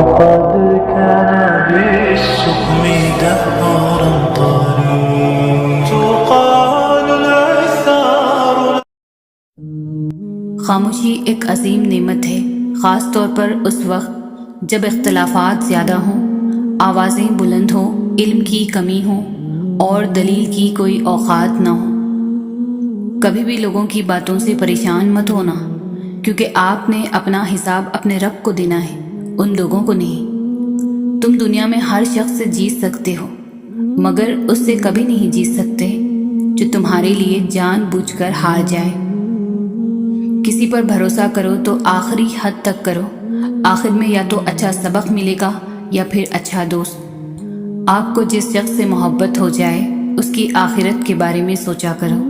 وقد كان بالسقم دهرا طريق تقال العثار. خاموشی ایک عظیم نعمت ہے، خاص طور پر اس وقت جب اختلافات زیادہ ہوں، آوازیں بلند ہوں، علم کی کمی ہو اور دلیل کی کوئی اوقات نہ ہو. کبھی بھی لوگوں کی باتوں سے پریشان مت ہونا، کیونکہ آپ نے اپنا حساب اپنے رب کو دینا ہے، ان لوگوں کو نہیں. تم دنیا میں ہر شخص سے جیت سکتے ہو، مگر اس سے کبھی نہیں جیت سکتے جو تمہارے لیے جان بوجھ کر ہار جائے. کسی پر بھروسہ کرو تو آخری حد تک کرو، آخر میں یا تو اچھا سبق ملے گا یا پھر اچھا دوست. آپ کو جس شخص سے محبت ہو جائے اس کی آخرت کے بارے میں سوچا کرو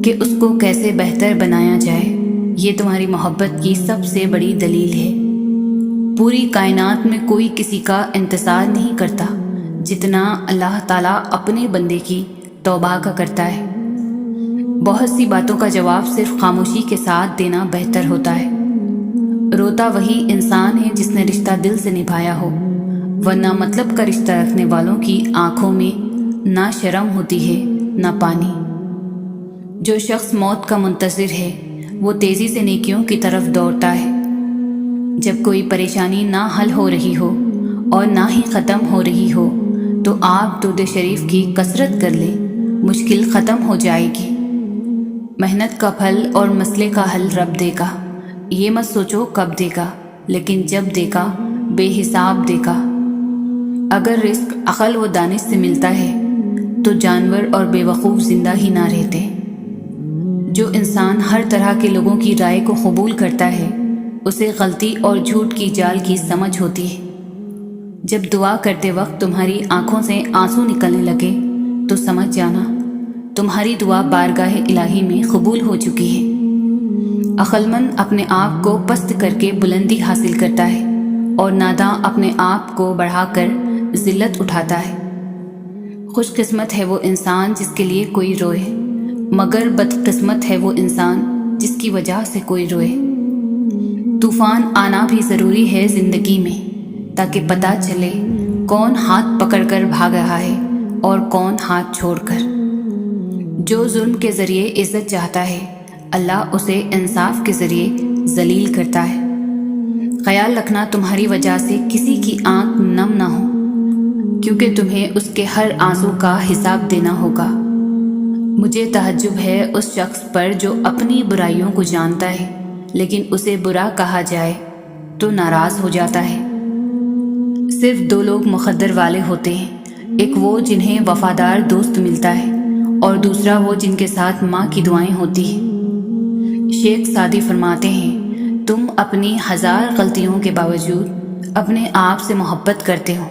کہ اس کو کیسے بہتر بنایا جائے. یہ تمہاری محبت کی سب سے بڑی دلیل ہے. پوری کائنات میں کوئی کسی کا انتظار نہیں کرتا جتنا اللہ تعالیٰ اپنے بندے کی توبہ کا کرتا ہے. بہت سی باتوں کا جواب صرف خاموشی کے ساتھ دینا بہتر ہوتا ہے. روتا وہی انسان ہے جس نے رشتہ دل سے نبھایا ہو، ورنہ مطلب کا رشتہ رکھنے والوں کی آنکھوں میں نہ شرم ہوتی ہے نہ پانی. جو شخص موت کا منتظر ہے وہ تیزی سے نیکیوں کی طرف دوڑتا ہے. جب کوئی پریشانی نہ حل ہو رہی ہو اور نہ ہی ختم ہو رہی ہو تو آپ درود شریف کی کثرت کر لیں، مشکل ختم ہو جائے گی. محنت کا پھل اور مسئلے کا حل رب دے گا. یہ مت سوچو کب دے گا، لیکن جب دے گا بے حساب دے گا. اگر رزق عقل و دانش سے ملتا ہے تو جانور اور بے وقوف زندہ ہی نہ رہتے. جو انسان ہر طرح کے لوگوں کی رائے کو قبول کرتا ہے اسے غلطی اور جھوٹ کی جال کی سمجھ ہوتی ہے. جب دعا کرتے وقت تمہاری آنکھوں سے آنسو نکلنے لگے تو سمجھ جانا تمہاری دعا بارگاہ الہی میں قبول ہو چکی ہے. عقل مند اپنے آپ کو پست کر کے بلندی حاصل کرتا ہے اور ناداں اپنے آپ کو بڑھا کر ذلت اٹھاتا ہے. خوش قسمت ہے وہ انسان جس کے لیے کوئی روئے، مگر بدقسمت ہے وہ انسان جس کی وجہ سے کوئی روئے. طوفان آنا بھی ضروری ہے زندگی میں تاکہ پتہ چلے کون ہاتھ پکڑ کر بھاگ رہا ہے اور کون ہاتھ چھوڑ کر. جو ظلم کے ذریعے عزت چاہتا ہے اللہ اسے انصاف کے ذریعے ذلیل کرتا ہے. خیال رکھنا تمہاری وجہ سے کسی کی آنکھ نم نہ ہو، کیونکہ تمہیں اس کے ہر آنسو کا حساب دینا ہوگا. مجھے تعجب ہے اس شخص پر جو اپنی برائیوں کو جانتا ہے لیکن اسے برا کہا جائے تو ناراض ہو جاتا ہے. صرف دو لوگ مقدر والے ہوتے ہیں، ایک وہ جنہیں وفادار دوست ملتا ہے اور دوسرا وہ جن کے ساتھ ماں کی دعائیں ہوتی ہیں. شیخ سعدی فرماتے ہیں تم اپنی 1000 غلطیوں کے باوجود اپنے آپ سے محبت کرتے ہو،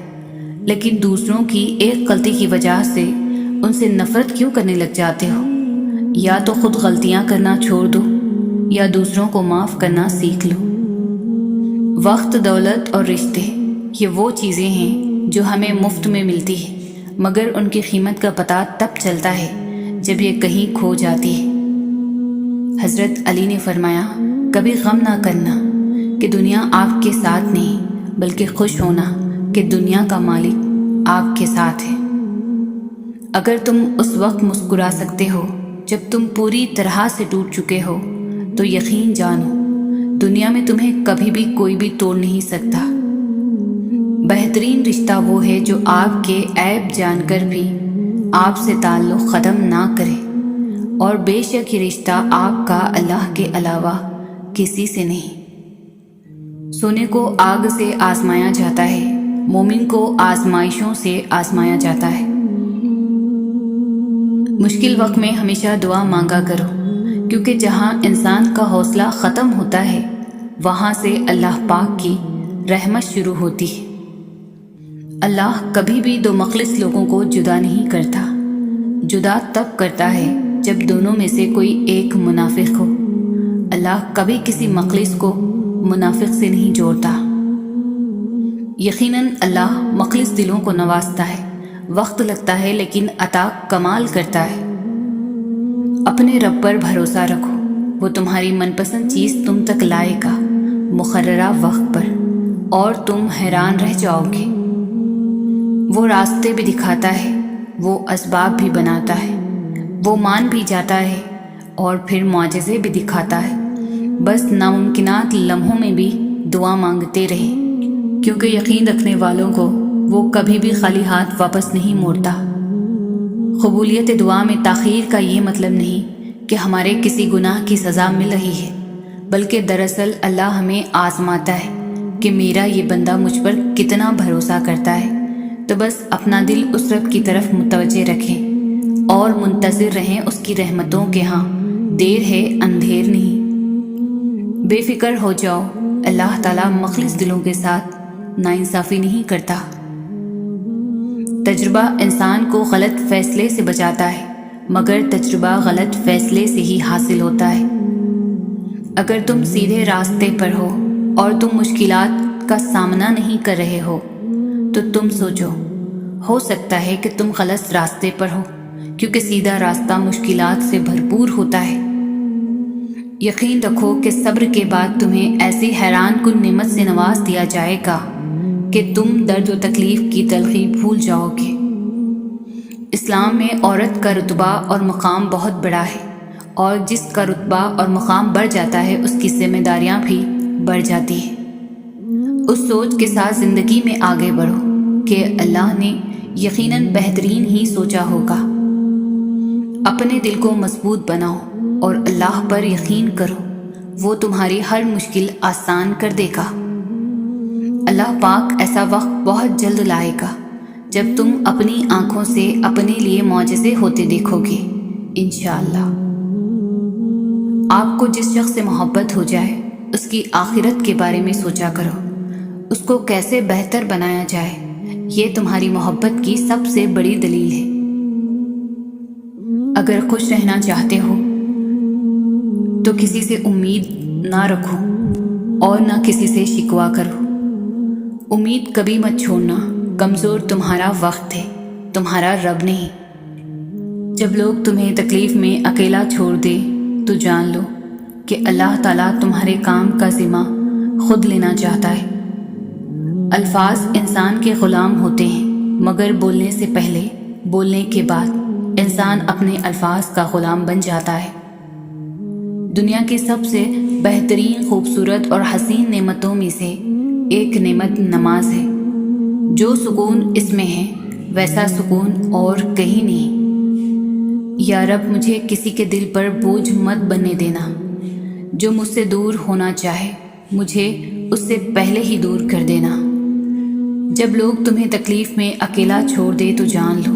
لیکن دوسروں کی ایک غلطی کی وجہ سے ان سے نفرت کیوں کرنے لگ جاتے ہو؟ یا تو خود غلطیاں کرنا چھوڑ دو یا دوسروں کو معاف کرنا سیکھ لو. وقت، دولت اور رشتے یہ وہ چیزیں ہیں جو ہمیں مفت میں ملتی ہیں، مگر ان کی قیمت کا پتہ تب چلتا ہے جب یہ کہیں کھو جاتی ہے. حضرت علی نے فرمایا کبھی غم نہ کرنا کہ دنیا آپ کے ساتھ نہیں، بلکہ خوش ہونا کہ دنیا کا مالک آپ کے ساتھ ہے. اگر تم اس وقت مسکرا سکتے ہو جب تم پوری طرح سے ٹوٹ چکے ہو تو یقین جانو دنیا میں تمہیں کبھی بھی کوئی بھی توڑ نہیں سکتا. بہترین رشتہ وہ ہے جو آپ کے عیب جان کر بھی آپ سے تعلق ختم نہ کرے، اور بے شک یہ رشتہ آپ کا اللہ کے علاوہ کسی سے نہیں. سونے کو آگ سے آزمایا جاتا ہے، مومن کو آزمائشوں سے آزمایا جاتا ہے. مشکل وقت میں ہمیشہ دعا مانگا کرو، کیونکہ جہاں انسان کا حوصلہ ختم ہوتا ہے وہاں سے اللہ پاک کی رحمت شروع ہوتی ہے. اللہ کبھی بھی دو مخلص لوگوں کو جدا نہیں کرتا. جدا تب کرتا ہے جب دونوں میں سے کوئی ایک منافق ہو. اللہ کبھی کسی مخلص کو منافق سے نہیں جوڑتا. یقیناً اللہ مخلص دلوں کو نوازتا ہے، وقت لگتا ہے لیکن عطا کمال کرتا ہے. اپنے رب پر بھروسہ رکھو، وہ تمہاری من پسند چیز تم تک لائے گا مقررہ وقت پر. اور تم حیران رہ جاؤ گے۔ وہ راستے بھی دکھاتا ہے، وہ اسباب بھی بناتا ہے، وہ مان بھی جاتا ہے اور پھر معجزے بھی دکھاتا ہے۔ بس ناممکنات لمحوں میں بھی دعا مانگتے رہے، کیونکہ یقین رکھنے والوں کو وہ کبھی بھی خالی ہاتھ واپس نہیں موڑتا۔ قبولیت دعا میں تاخیر کا یہ مطلب نہیں کہ ہمارے کسی گناہ کی سزا مل رہی ہے، بلکہ دراصل اللہ ہمیں آزماتا ہے کہ میرا یہ بندہ مجھ پر کتنا بھروسہ کرتا ہے۔ تو بس اپنا دل اس رب کی طرف متوجہ رکھیں اور منتظر رہیں اس کی رحمتوں کے ہاں، دیر ہے اندھیر نہیں۔ بے فکر ہو جاؤ، اللہ تعالیٰ مخلص دلوں کے ساتھ ناانصافی نہیں کرتا۔ تجربہ انسان کو غلط فیصلے سے بچاتا ہے، مگر تجربہ غلط فیصلے سے ہی حاصل ہوتا ہے۔ اگر تم سیدھے راستے پر ہو اور تم مشکلات کا سامنا نہیں کر رہے ہو تو تم سوچو، ہو سکتا ہے کہ تم غلط راستے پر ہو، کیونکہ سیدھا راستہ مشکلات سے بھرپور ہوتا ہے۔ یقین رکھو کہ صبر کے بعد تمہیں ایسی حیران کن نعمت سے نواز دیا جائے گا کہ تم درد و تکلیف کی تلخی بھول جاؤ گے۔ اسلام میں عورت کا رتبہ اور مقام بہت بڑا ہے، اور جس کا رتبہ اور مقام بڑھ جاتا ہے اس کی ذمہ داریاں بھی بڑھ جاتی ہیں۔ اس سوچ کے ساتھ زندگی میں آگے بڑھو کہ اللہ نے یقیناً بہترین ہی سوچا ہوگا۔ اپنے دل کو مضبوط بناؤ اور اللہ پر یقین کرو، وہ تمہاری ہر مشکل آسان کر دے گا۔ اللہ پاک ایسا وقت بہت جلد لائے گا جب تم اپنی آنکھوں سے اپنے لیے معجزے ہوتے دیکھو گے، انشاءاللہ۔ آپ کو جس شخص سے محبت ہو جائے اس کی آخرت کے بارے میں سوچا کرو، اس کو کیسے بہتر بنایا جائے، یہ تمہاری محبت کی سب سے بڑی دلیل ہے۔ اگر خوش رہنا چاہتے ہو تو کسی سے امید نہ رکھو اور نہ کسی سے شکوہ کرو۔ امید کبھی مت چھوڑنا، کمزور تمہارا وقت ہے، تمہارا رب نہیں۔ جب لوگ تمہیں تکلیف میں اکیلا چھوڑ دے تو جان لو کہ اللہ تعالیٰ تمہارے کام کا ذمہ خود لینا چاہتا ہے۔ الفاظ انسان کے غلام ہوتے ہیں، مگر بولنے سے پہلے، بولنے کے بعد انسان اپنے الفاظ کا غلام بن جاتا ہے۔ دنیا کی سب سے بہترین، خوبصورت اور حسین نعمتوں میں سے ایک نعمت نماز ہے۔ جو سکون اس میں ہے ویسا سکون اور کہیں نہیں۔ یا رب، مجھے کسی کے دل پر بوجھ مت بننے دینا۔ جو مجھ سے دور ہونا چاہے مجھے اس سے پہلے ہی دور کر دینا۔ جب لوگ تمہیں تکلیف میں اکیلا چھوڑ دے تو جان لو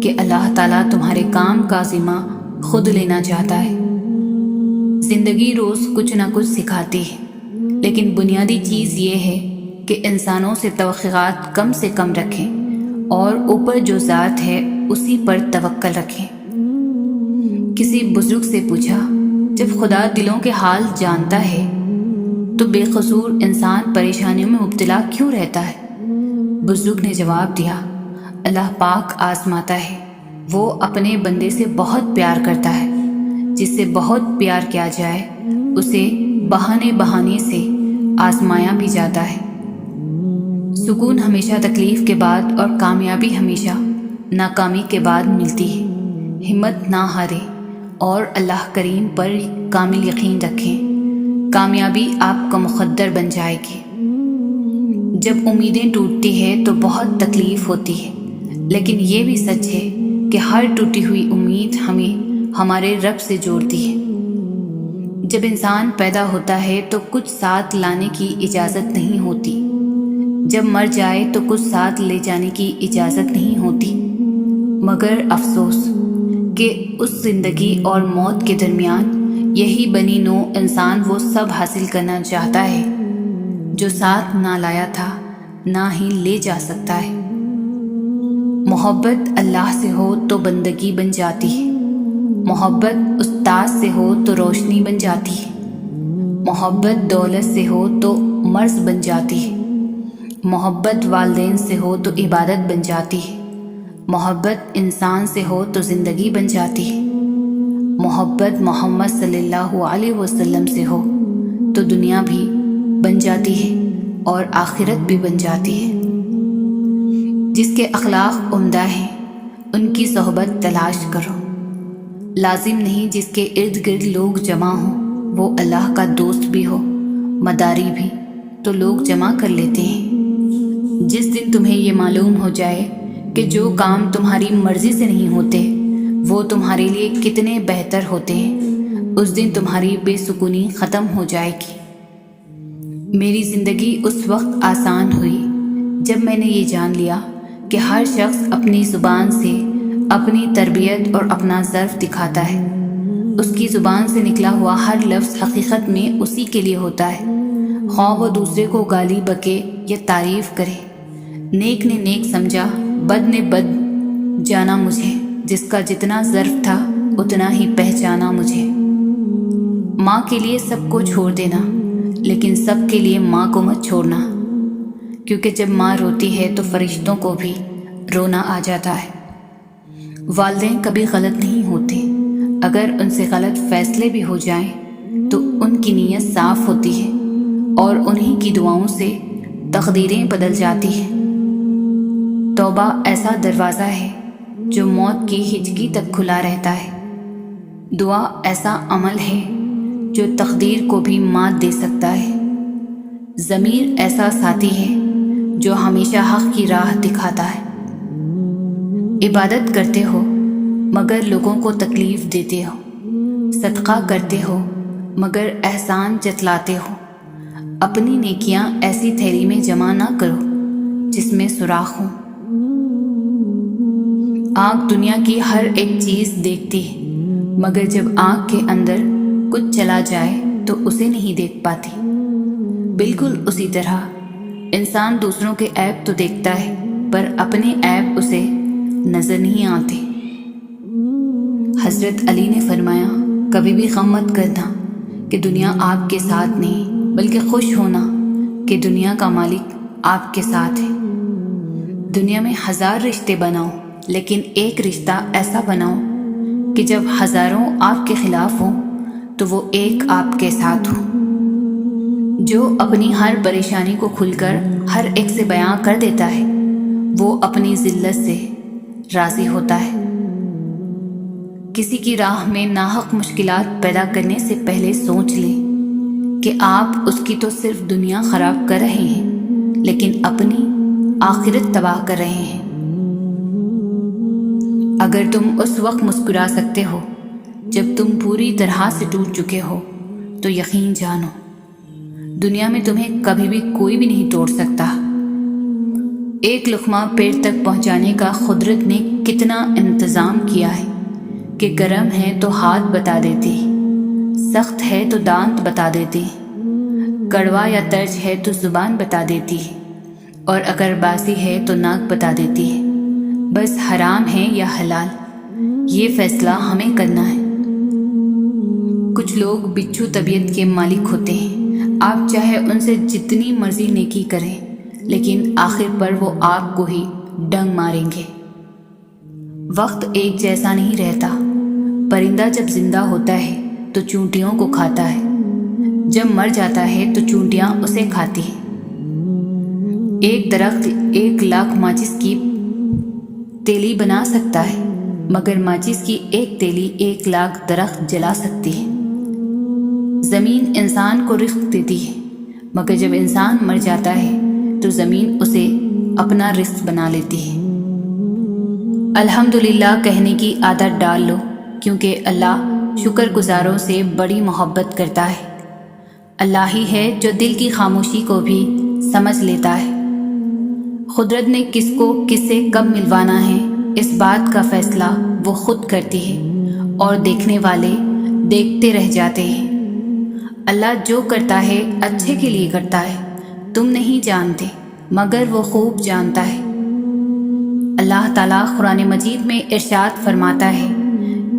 کہ اللہ تعالیٰ تمہارے کام کا ذمہ خود لینا چاہتا ہے۔ زندگی روز کچھ نہ کچھ سکھاتی ہے، لیکن بنیادی چیز یہ ہے کہ انسانوں سے توقعات کم سے کم رکھیں اور اوپر جو ذات ہے اسی پر توکل رکھیں۔ کسی بزرگ سے پوچھا، جب خدا دلوں کے حال جانتا ہے تو بے قصور انسان پریشانیوں میں مبتلا کیوں رہتا ہے؟ بزرگ نے جواب دیا، اللہ پاک آزماتا ہے۔ وہ اپنے بندے سے بہت پیار کرتا ہے۔ جس سے بہت پیار کیا جائے اسے بہانے سے آزمایا بھی جاتا ہے۔ سکون ہمیشہ تکلیف کے بعد اور کامیابی ہمیشہ ناکامی کے بعد ملتی ہے۔ ہمت نہ ہارے اور اللہ کریم پر کامل یقین رکھیں، کامیابی آپ کا مقدر بن جائے گی۔ جب امیدیں ٹوٹتی ہیں تو بہت تکلیف ہوتی ہے، لیکن یہ بھی سچ ہے کہ ہر ٹوٹی ہوئی امید ہمیں ہمارے رب سے جوڑتی ہے۔ جب انسان پیدا ہوتا ہے تو کچھ ساتھ لانے کی اجازت نہیں ہوتی، جب مر جائے تو کچھ ساتھ لے جانے کی اجازت نہیں ہوتی۔ مگر افسوس کہ اس زندگی اور موت کے درمیان یہی بنی نوع انسان وہ سب حاصل کرنا چاہتا ہے جو ساتھ نہ لایا تھا، نہ ہی لے جا سکتا ہے۔ محبت اللہ سے ہو تو بندگی بن جاتی ہے، محبت استاد سے ہو تو روشنی بن جاتی ہے، محبت دولت سے ہو تو مرض بن جاتی ہے، محبت والدین سے ہو تو عبادت بن جاتی ہے، محبت انسان سے ہو تو زندگی بن جاتی ہے، محبت محمد صلی اللہ علیہ وسلم سے ہو تو دنیا بھی بن جاتی ہے اور آخرت بھی بن جاتی ہے۔ جس کے اخلاق عمدہ ہیں ان کی صحبت تلاش کرو۔ لازم نہیں جس کے ارد گرد لوگ جمع ہوں وہ اللہ کا دوست بھی ہو، مداری بھی، تو لوگ جمع کر لیتے ہیں۔ جس دن تمہیں یہ معلوم ہو جائے کہ جو کام تمہاری مرضی سے نہیں ہوتے وہ تمہارے لیے کتنے بہتر ہوتے ہیں، اس دن تمہاری بے سکونی ختم ہو جائے گی۔ میری زندگی اس وقت آسان ہوئی جب میں نے یہ جان لیا کہ ہر شخص اپنی زبان سے اپنی تربیت اور اپنا ظرف دکھاتا ہے۔ اس کی زبان سے نکلا ہوا ہر لفظ حقیقت میں اسی کے لیے ہوتا ہے، خواہ وہ دوسرے کو گالی بکے یا تعریف کرے۔ نیک نے نیک سمجھا، بد نے بد جانا مجھے، جس کا جتنا ظرف تھا اتنا ہی پہچانا مجھے۔ ماں کے لیے سب کو چھوڑ دینا، لیکن سب کے لیے ماں کو مت چھوڑنا، کیونکہ جب ماں روتی ہے تو فرشتوں کو بھی رونا آ جاتا ہے۔ والدین کبھی غلط نہیں ہوتے، اگر ان سے غلط فیصلے بھی ہو جائیں تو ان کی نیت صاف ہوتی ہے اور انہی کی دعاؤں سے تقدیریں بدل جاتی ہیں۔ توبہ ایسا دروازہ ہے جو موت کی ہچکی تک کھلا رہتا ہے۔ دعا ایسا عمل ہے جو تقدیر کو بھی مات دے سکتا ہے۔ ضمیر ایسا ساتھی ہے جو ہمیشہ حق کی راہ دکھاتا ہے۔ عبادت کرتے ہو مگر لوگوں کو تکلیف دیتے ہو، صدقہ کرتے ہو مگر احسان جتلاتے ہو۔ اپنی نیکیاں ایسی تھیلی میں جمع نہ کرو جس میں سوراخ ہو۔ آنکھ دنیا کی ہر ایک چیز دیکھتی ہے، مگر جب آنکھ کے اندر کچھ چلا جائے تو اسے نہیں دیکھ پاتی۔ بالکل اسی طرح انسان دوسروں کے عیب تو دیکھتا ہے پر اپنے عیب اسے نظر نہیں آتے۔ حضرت علی نے فرمایا، کبھی بھی غم مت کرنا کہ دنیا آپ کے ساتھ نہیں، بلکہ خوش ہونا کہ دنیا کا مالک آپ کے ساتھ ہے۔ دنیا میں 1000 رشتے بناؤ، لیکن ایک رشتہ ایسا بناؤ کہ جب ہزاروں آپ کے خلاف ہوں تو وہ ایک آپ کے ساتھ ہو۔ جو اپنی ہر پریشانی کو کھل کر ہر ایک سے بیان کر دیتا ہے وہ اپنی ذلت سے راضی ہوتا ہے۔ کسی کی راہ میں ناحق مشکلات پیدا کرنے سے پہلے سوچ لیں کہ آپ اس کی تو صرف دنیا خراب کر رہے ہیں لیکن اپنی آخرت تباہ کر رہے ہیں۔ اگر تم اس وقت مسکرا سکتے ہو جب تم پوری طرح سے ٹوٹ چکے ہو تو یقین جانو دنیا میں تمہیں کبھی بھی کوئی بھی نہیں توڑ سکتا۔ ایک لقمہ پیٹ تک پہنچانے کا قدرت نے کتنا انتظام کیا ہے کہ گرم ہے تو ہاتھ بتا دیتی، سخت ہے تو دانت بتا دیتی، کڑوا یا ترچ ہے تو زبان بتا دیتی ہے، اور اگر باسی ہے تو ناک بتا دیتی ہے۔ بس حرام ہے یا حلال یہ فیصلہ ہمیں کرنا ہے۔ کچھ لوگ بچھو طبیعت کے مالک ہوتے ہیں، آپ چاہے ان سے جتنی مرضی نیکی کریں لیکن آخر پر وہ آپ کو ہی ڈنگ ماریں گے۔ وقت ایک جیسا نہیں رہتا، پرندہ جب زندہ ہوتا ہے تو چونٹیوں کو کھاتا ہے، جب مر جاتا ہے تو چونٹیاں اسے کھاتی ہیں۔ ایک درخت 1,00,000 ماچس کی تیلی بنا سکتا ہے، مگر ماچس کی ایک تیلی 1,00,000 درخت جلا سکتی ہے۔ زمین انسان کو رزق دیتی ہے، مگر جب انسان مر جاتا ہے تو زمین اسے اپنا رزق بنا لیتی ہے۔ الحمدللہ کہنے کی عادت ڈال لو، کیونکہ اللہ شکر گزاروں سے بڑی محبت کرتا ہے۔ اللہ ہی ہے جو دل کی خاموشی کو بھی سمجھ لیتا ہے۔ قدرت نے کس کو کس سے کب ملوانا ہے اس بات کا فیصلہ وہ خود کرتی ہے، اور دیکھنے والے دیکھتے رہ جاتے ہیں۔ اللہ جو کرتا ہے اچھے کے لیے کرتا ہے، تم نہیں جانتے مگر وہ خوب جانتا ہے۔ اللہ تعالیٰ قرآن مجید میں ارشاد فرماتا ہے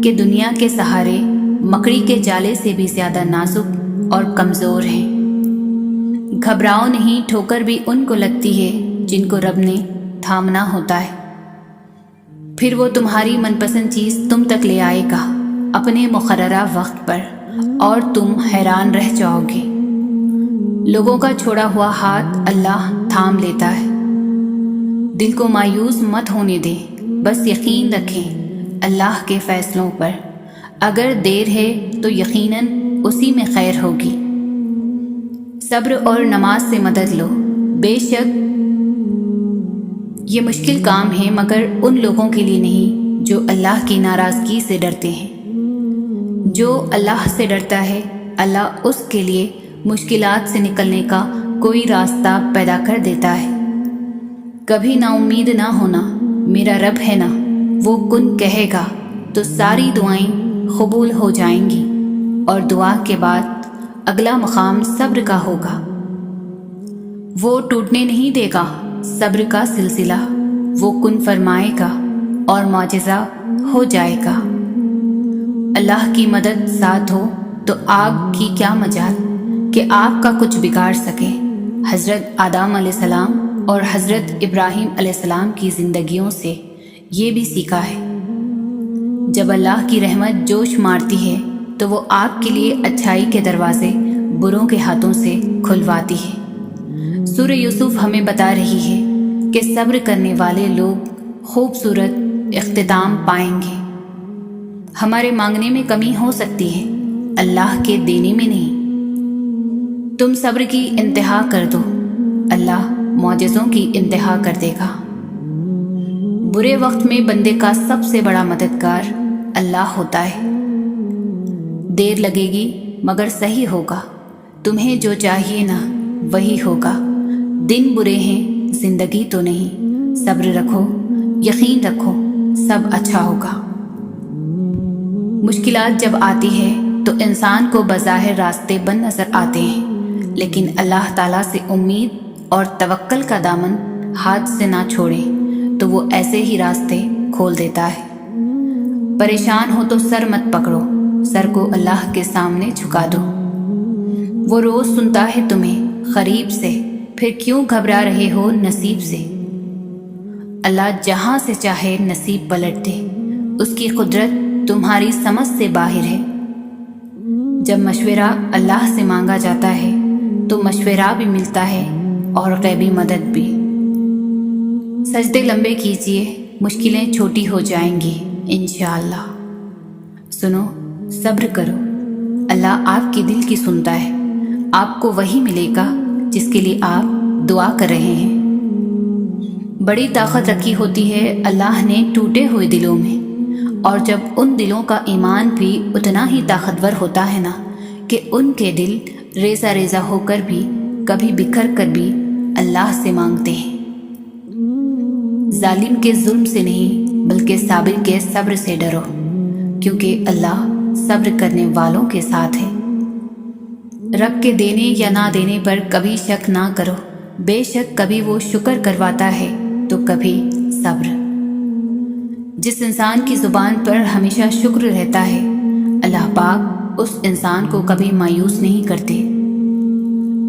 کہ دنیا کے سہارے مکڑی کے جالے سے بھی زیادہ نازک اور کمزور ہیں۔ گھبراؤ نہیں، ٹھوکر بھی ان کو لگتی ہے جن کو رب نے تھامنا ہوتا ہے۔ پھر وہ تمہاری من پسند چیز تم تک لے آئے گا اپنے مقررہ وقت پر، اور تم حیران رہ جاؤ گے۔ لوگوں کا چھوڑا ہوا ہاتھ اللہ تھام لیتا ہے۔ دل کو مایوس مت ہونے دیں، بس یقین رکھیں اللہ کے فیصلوں پر۔ اگر دیر ہے تو یقیناً اسی میں خیر ہوگی۔ صبر اور نماز سے مدد لو۔ بے شک یہ مشکل کام ہے، مگر ان لوگوں کے لیے نہیں جو اللہ کی ناراضگی سے ڈرتے ہیں۔ جو اللہ سے ڈرتا ہے، اللہ اس کے لیے مشکلات سے نکلنے کا کوئی راستہ پیدا کر دیتا ہے۔ کبھی نا امید نہ ہونا، میرا رب ہے نا، وہ کن کہے گا تو ساری دعائیں قبول ہو جائیں گی، اور دعا کے بعد اگلا مقام صبر کا ہوگا۔ وہ ٹوٹنے نہیں دے گا صبر کا سلسلہ، وہ کن فرمائے گا اور معجزہ ہو جائے گا۔ اللہ کی مدد ساتھ ہو تو آگ کی کیا مجال کہ آگ کا کچھ بگاڑ سکے۔ حضرت آدم علیہ السلام اور حضرت ابراہیم علیہ السلام کی زندگیوں سے یہ بھی سیکھا ہے۔ جب اللہ کی رحمت جوش مارتی ہے تو وہ آپ کے لیے اچھائی کے دروازے بروں کے ہاتھوں سے کھلواتی ہے۔ سورہ یوسف ہمیں بتا رہی ہے کہ صبر کرنے والے لوگ خوبصورت اختتام پائیں گے۔ ہمارے مانگنے میں کمی ہو سکتی ہے، اللہ کے دینے میں نہیں۔ تم صبر کی انتہا کر دو، اللہ معجزوں کی انتہا کر دے گا۔ برے وقت میں بندے کا سب سے بڑا مددگار اللہ ہوتا ہے۔ دیر لگے گی مگر صحیح ہوگا، تمہیں جو چاہیے نا وہی ہوگا۔ دن برے ہیں زندگی تو نہیں، صبر رکھو، یقین رکھو، سب اچھا ہوگا۔ مشکلات جب آتی ہے تو انسان کو بظاہر راستے بند نظر آتے ہیں، لیکن اللہ تعالیٰ سے امید اور توکل کا دامن ہاتھ سے نہ چھوڑیں تو وہ ایسے ہی راستے کھول دیتا ہے۔ پریشان ہو تو سر مت پکڑو، سر کو اللہ کے سامنے جھکا دو۔ وہ روز سنتا ہے تمہیں قریب سے، پھر کیوں گھبرا رہے ہو نصیب سے۔ اللہ جہاں سے چاہے نصیب پلٹ دے، اس کی قدرت تمہاری سمجھ سے باہر ہے۔ جب مشورہ اللہ سے مانگا جاتا ہے تو مشورہ بھی ملتا ہے اور غیبی مدد بھی۔ سجدے لمبے کیجیے، مشکلیں چھوٹی ہو جائیں گی انشاءاللہ۔ سنو، صبر کرو، اللہ آپ کی دل کی سنتا ہے۔ آپ کو وہی ملے گا جس کے لیے آپ دعا کر رہے ہیں۔ بڑی طاقت رکھی ہوتی ہے اللہ نے ٹوٹے ہوئے دلوں میں، اور جب ان دلوں کا ایمان بھی اتنا ہی طاقتور ہوتا ہے نا کہ ان کے دل ریزہ ریزہ ہو کر بھی، کبھی بکھر کر بھی اللہ سے مانگتے ہیں۔ ظالم کے ظلم سے نہیں بلکہ صابر کے صبر سے ڈرو، کیونکہ اللہ صبر کرنے والوں کے ساتھ ہے۔ رب کے دینے یا نہ دینے پر کبھی شک نہ کرو، بے شک کبھی وہ شکر کرواتا ہے تو کبھی صبر۔ جس انسان کی زبان پر ہمیشہ شکر رہتا ہے، اللہ پاک اس انسان کو کبھی مایوس نہیں کرتے۔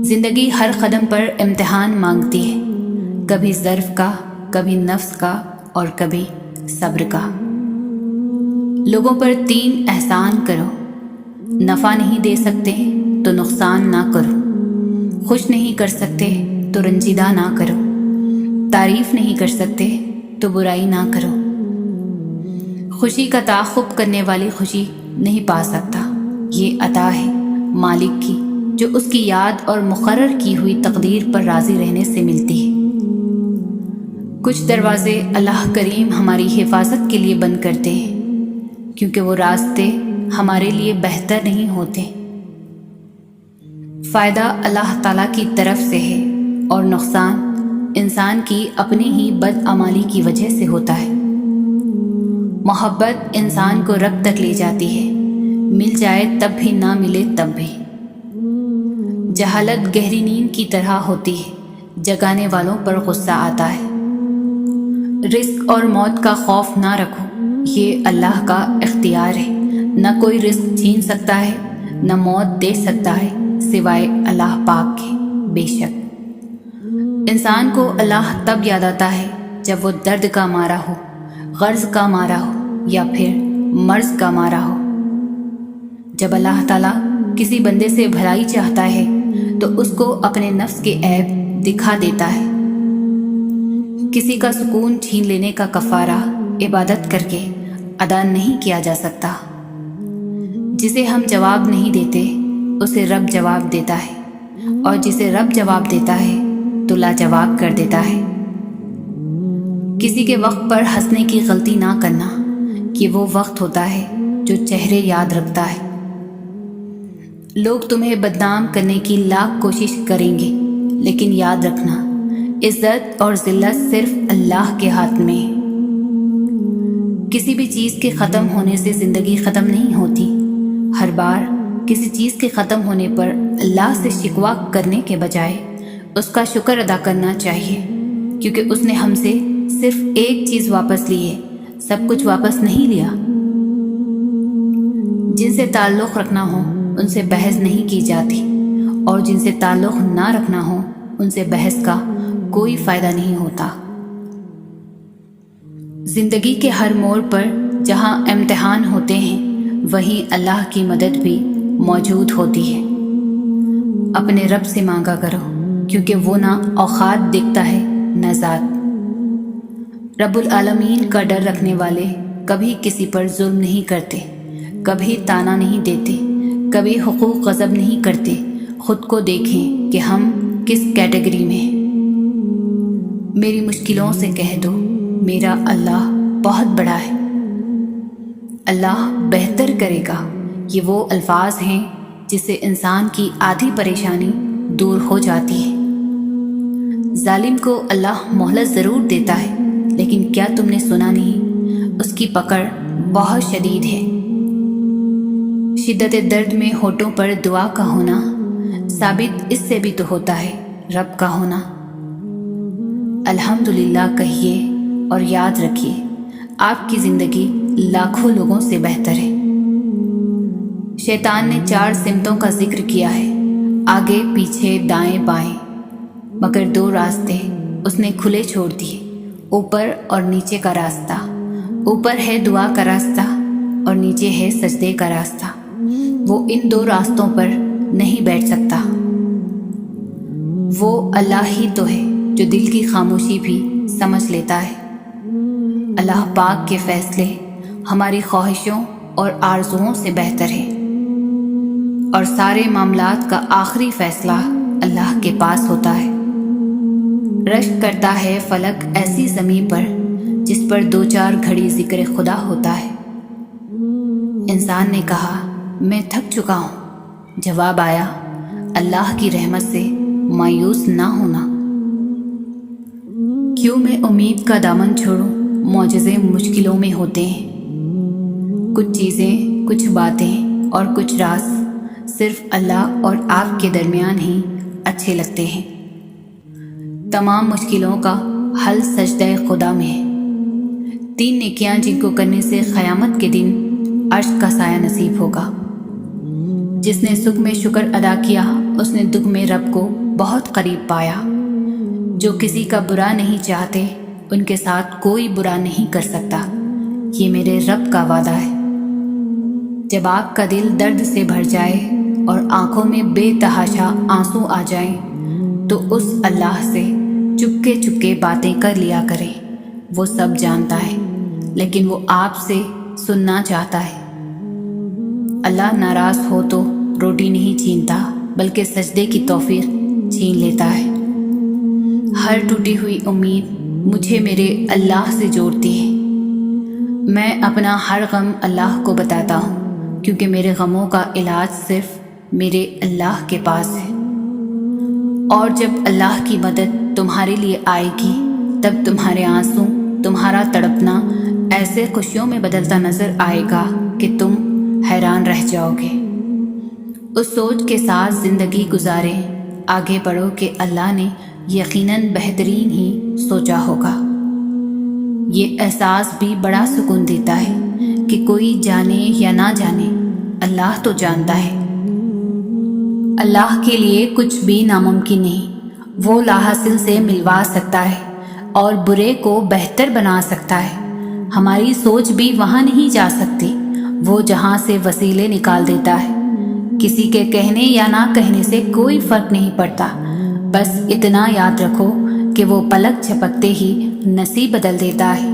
زندگی ہر قدم پر امتحان مانگتی ہے، کبھی ظرف کا، کبھی نفس کا اور کبھی صبر کا۔ لوگوں پر 3 احسان کرو، نفع نہیں دے سکتے تو نقصان نہ کرو، خوش نہیں کر سکتے تو رنجیدہ نہ کرو، تعریف نہیں کر سکتے تو برائی نہ کرو۔ خوشی کا تعاقب کرنے والی خوشی نہیں پا سکتا، یہ عطا ہے مالک کی جو اس کی یاد اور مقرر کی ہوئی تقدیر پر راضی رہنے سے ملتی ہے۔ کچھ دروازے اللہ کریم ہماری حفاظت کے لیے بند کرتے ہیں، کیونکہ وہ راستے ہمارے لیے بہتر نہیں ہوتے۔ فائدہ اللہ تعالیٰ کی طرف سے ہے اور نقصان انسان کی اپنی ہی بدعمالی کی وجہ سے ہوتا ہے۔ محبت انسان کو رب تک لے جاتی ہے، مل جائے تب بھی نہ ملے تب بھی۔ جہالت گہری نیند کی طرح ہوتی ہے، جگانے والوں پر غصہ آتا ہے۔ رزق اور موت کا خوف نہ رکھو، یہ اللہ کا اختیار ہے، نہ کوئی رزق چھین سکتا ہے نہ موت دے سکتا ہے سوائے اللہ پاک کے۔ بے شک انسان کو اللہ تب یاد آتا ہے جب وہ درد کا مارا ہو، غرض کا مارا ہو یا پھر مرض کا مارا ہو۔ جب اللہ تعالیٰ کسی بندے سے بھلائی چاہتا ہے تو اس کو اپنے نفس کے عیب دکھا دیتا ہے۔ کسی کا سکون چھین لینے کا کفارہ عبادت کر کے ادا نہیں کیا جا سکتا۔ جسے ہم جواب نہیں دیتے اسے رب جواب دیتا ہے، اور جسے رب جواب دیتا ہے تو لاجواب کر دیتا ہے۔ کسی کے وقت پر ہنسنے کی غلطی نہ کرنا، کہ وہ وقت ہوتا ہے جو چہرے یاد رکھتا ہے۔ لوگ تمہیں بدنام کرنے کی لاکھ کوشش کریں گے، لیکن یاد رکھنا عزت اور ذلت صرف اللہ کے ہاتھ میں ہے۔ کسی بھی چیز کے ختم ہونے سے زندگی ختم نہیں ہوتی۔ ہر بار کسی چیز کے ختم ہونے پر اللہ سے شکوہ کرنے کے بجائے اس کا شکر ادا کرنا چاہیے، کیونکہ اس نے ہم سے صرف ایک چیز واپس لی ہے، سب کچھ واپس نہیں لیا۔ جن سے تعلق رکھنا ہو ان سے بحث نہیں کی جاتی، اور جن سے تعلق نہ رکھنا ہو ان سے بحث کا کوئی فائدہ نہیں ہوتا۔ زندگی کے ہر موڑ پر جہاں امتحان ہوتے ہیں وہیں اللہ کی مدد بھی موجود ہوتی ہے۔ اپنے رب سے مانگا کرو، کیونکہ وہ نہ اوقات دیکھتا ہے نہ ذات۔ رب العالمین کا ڈر رکھنے والے کبھی کسی پر ظلم نہیں کرتے، کبھی تانا نہیں دیتے، کبھی حقوق غصب نہیں کرتے۔ خود کو دیکھیں کہ ہم کس کیٹیگری میں ہیں۔ میری مشکلوں سے کہہ دو میرا اللہ بہت بڑا ہے، اللہ بہتر کرے گا۔ یہ وہ الفاظ ہیں جس سے انسان کی آدھی پریشانی دور ہو جاتی ہے۔ ظالم کو اللہ مہلت ضرور دیتا ہے، لیکن کیا تم نے سنا نہیں، اس کی پکڑ بہت شدید ہے۔ شدت درد میں ہونٹوں پر دعا کا ہونا ثابت اس سے بھی تو ہوتا ہے رب کا ہونا۔ الحمدللہ کہیے اور یاد رکھیے آپ کی زندگی لاکھوں لوگوں سے بہتر ہے۔ شیطان نے 4 سمتوں کا ذکر کیا ہے، آگے پیچھے دائیں بائیں، مگر 2 راستے اس نے کھلے چھوڑ دیے، اوپر اور نیچے کا راستہ۔ اوپر ہے دعا کا راستہ اور نیچے ہے سجدے کا راستہ۔ وہ ان 2 راستوں پر نہیں بیٹھ سکتا۔ وہ اللہ ہی تو ہے جو دل کی خاموشی بھی سمجھ لیتا ہے۔ اللہ پاک کے فیصلے ہماری خواہشوں اور آرزوؤں سے بہتر ہے، اور سارے معاملات کا آخری فیصلہ اللہ کے پاس ہوتا ہے۔ رشک کرتا ہے فلک ایسی زمین پر جس پر 2-4 گھڑی ذکر خدا ہوتا ہے۔ انسان نے کہا میں تھک چکا ہوں، جواب آیا اللہ کی رحمت سے مایوس نہ ہونا۔ کیوں میں امید کا دامن چھوڑوں، معجزے مشکلوں میں ہوتے ہیں۔ کچھ چیزیں، کچھ باتیں اور کچھ راز صرف اللہ اور آپ کے درمیان ہی اچھے لگتے ہیں۔ تمام مشکلوں کا حل سجدہ خدا میں ہے۔ 3 نیکیاں جن کو کرنے سے قیامت کے دن عرش کا سایہ نصیب ہوگا۔ جس نے سکھ میں شکر ادا کیا اس نے دکھ میں رب کو بہت قریب پایا۔ جو کسی کا برا نہیں چاہتے ان کے ساتھ کوئی برا نہیں کر سکتا، یہ میرے رب کا وعدہ ہے۔ جب آپ کا دل درد سے بھر جائے اور آنکھوں میں بے تحاشا آنسو آ جائیں تو اس اللہ سے چپکے چپکے باتیں کر لیا کریں۔ وہ سب جانتا ہے، لیکن وہ آپ سے سننا چاہتا ہے۔ اللہ ناراض ہو تو روٹی نہیں چھینتا بلکہ سجدے کی توفیق چھین لیتا ہے۔ ہر ٹوٹی ہوئی امید مجھے میرے اللہ سے جوڑتی ہے۔ میں اپنا ہر غم اللہ کو بتاتا ہوں، کیونکہ میرے غموں کا علاج صرف میرے اللہ کے پاس ہے۔ اور جب اللہ کی مدد تمہارے لیے آئے گی تب تمہارے آنسو، تمہارا تڑپنا ایسے خوشیوں میں بدلتا نظر آئے گا کہ تم حیران رہ جاؤ گے۔ اس سوچ کے ساتھ زندگی گزاریں، آگے بڑھو کہ اللہ نے یقیناً بہترین ہی سوچا ہوگا۔ یہ احساس بھی بڑا سکون دیتا ہے کہ کوئی جانے یا نہ جانے، اللہ تو جانتا ہے۔ اللہ کے لیے کچھ بھی ناممکن نہیں۔ وہ لاحاصل سے ملوا سکتا ہے اور برے کو بہتر بنا سکتا ہے۔ ہماری سوچ بھی وہاں نہیں جا سکتی، وہ جہاں سے وسیلے نکال دیتا ہے۔ کسی کے کہنے یا نہ کہنے سے کوئی فرق نہیں پڑتا، بس اتنا یاد رکھو کہ وہ پلک جھپکتے ہی نصیب بدل دیتا ہے۔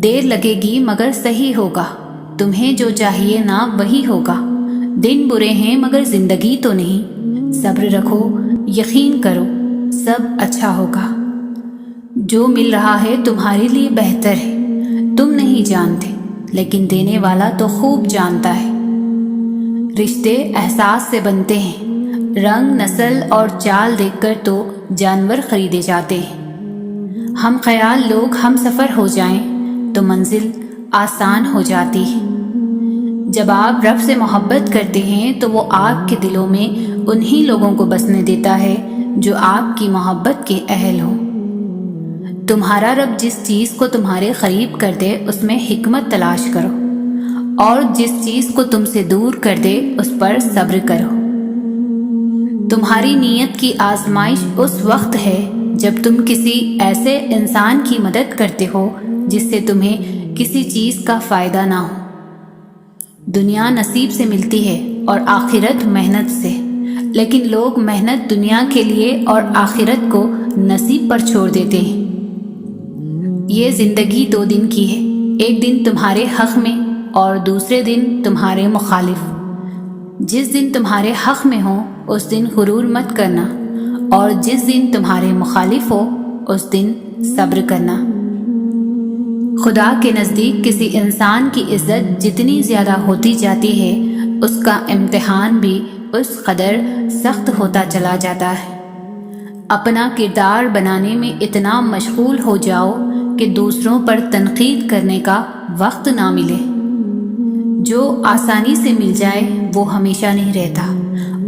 دیر لگے گی مگر صحیح ہوگا، تمہیں جو چاہیے نا وہی ہوگا۔ دن برے ہیں مگر زندگی تو نہیں، صبر رکھو، یقین کرو، سب اچھا ہوگا۔ جو مل رہا ہے تمہارے لیے بہتر ہے، تم نہیں جانتے لیکن دینے والا تو خوب جانتا ہے۔ رشتے احساس سے بنتے ہیں، رنگ، نسل اور چال دیکھ کر تو جانور خریدے جاتے ہیں۔ ہم خیال لوگ ہم سفر ہو جائیں تو منزل آسان ہو جاتی ہے۔ جب آپ رب سے محبت کرتے ہیں تو وہ آپ کے دلوں میں انہی لوگوں کو بسنے دیتا ہے جو آپ کی محبت کے اہل ہوں۔ تمہارا رب جس چیز کو تمہارے قریب کر دے اس میں حکمت تلاش کرو، اور جس چیز کو تم سے دور کر دے اس پر صبر کرو۔ تمہاری نیت کی آزمائش اس وقت ہے جب تم کسی ایسے انسان کی مدد کرتے ہو جس سے تمہیں کسی چیز کا فائدہ نہ ہو۔ دنیا نصیب سے ملتی ہے اور آخرت محنت سے، لیکن لوگ محنت دنیا کے لیے اور آخرت کو نصیب پر چھوڑ دیتے ہیں۔ یہ زندگی 2 دن کی ہے، ایک دن تمہارے حق میں اور دوسرے دن تمہارے مخالف۔ جس دن تمہارے حق میں ہو اس دن غرور مت کرنا، اور جس دن تمہارے مخالف ہو اس دن صبر کرنا۔ خدا کے نزدیک کسی انسان کی عزت جتنی زیادہ ہوتی جاتی ہے اس کا امتحان بھی اس قدر سخت ہوتا چلا جاتا ہے۔ اپنا کردار بنانے میں اتنا مشغول ہو جاؤ کہ دوسروں پر تنقید کرنے کا وقت نہ ملے۔ جو آسانی سے مل جائے وہ ہمیشہ نہیں رہتا،